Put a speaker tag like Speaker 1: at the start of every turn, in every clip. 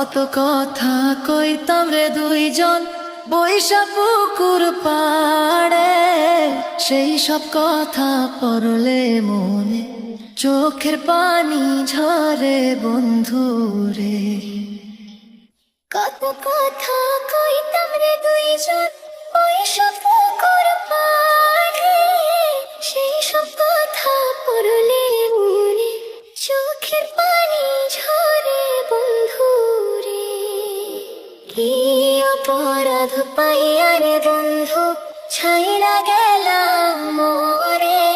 Speaker 1: কত কথা কইতাম রে দুইজন বৈশা পুকুর পাড়ে, সেই সব কথা পড়লে মনে চোখের পানি ঝরে বন্ধুরে।
Speaker 2: কত কথা কইতাম রে দুইজন বৈশা পুকুর পাড়ে, সেই সব কথা পড়লে মনে চোখের পানি ঝরে বন্ধুরে। কি অপরাধ পাইয়া রে বন্ধু ছাইরা গেলাম মোরে,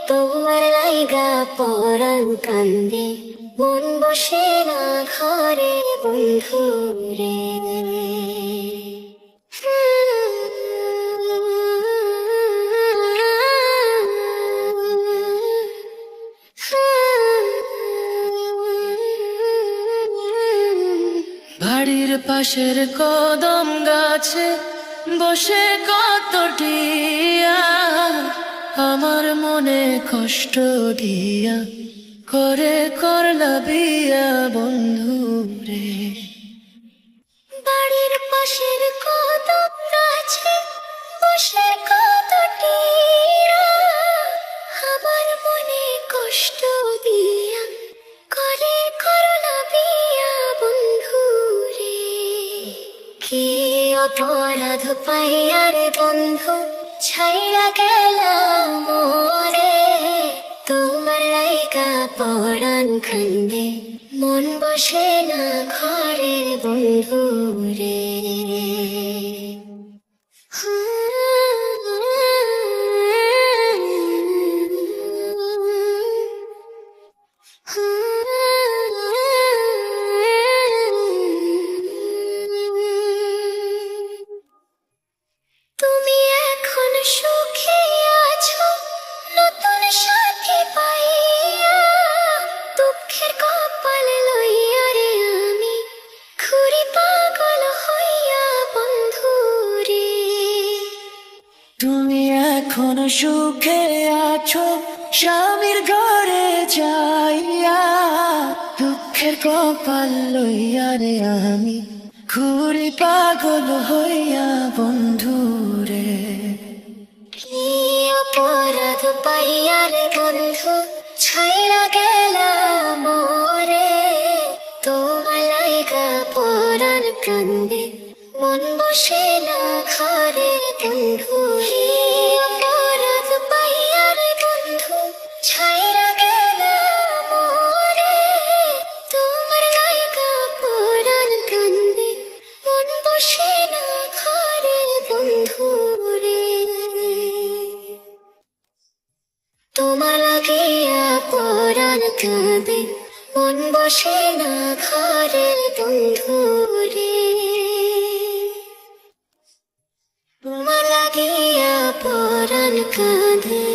Speaker 2: তোমার লাইগা পরাণ কান্দে মন বসে না ঘরে বন্ধুরে।
Speaker 1: বাড়ির পাশের কদম গাছে বসে কত টিয়া, আমার মনে কষ্ট দিয়া করে করলা বিয়া বন্ধুরে।
Speaker 2: বাড়ির পাশের কদম গাছে বসে কত টিয়া, আমার মনে কষ্ট দিয়া করে করলা বিয়া বন্ধুরে। কি অপরাধ পাইয়া রে বন্ধু ছাইরা গেলাম মোরে, তোমার লাইগা পরাণ কান্দে মন বসে না ঘরে বন্ধুরে। তুমি এখন সুখে আছো নতুন সাথী পাইয়া, দুঃখের কপাল লইয়া রে আমি ঘুরি পাগল হইয়া বন্ধুরে।
Speaker 1: তুমি এখন সুখে আছো স্বামীর ঘরে যাইয়া, দুঃখের কপাল লইয়া রে আমি ঘুরি পাগল হইয়া বন্ধুরে।
Speaker 2: কি অপরাধ পাইয়া রে বন্ধু ছাইরা গেলাম মোরে, তোমার লাইগা পরাণ কান্দে মন বসে না ঘরে বন্ধুরে। অপরাধ পাইয়া রে বন্ধু ছাইরা গেলাম মোরে, তোমার লাইগা পরাণ কান্দে মন বসে না ঘরে বন্ধুরে। তোমার লাগিয়া পরাণ কাঁদে মন বসে না ঘরে বন্ধুরে। তোমার লাগিয়া পরাণ কাঁদে।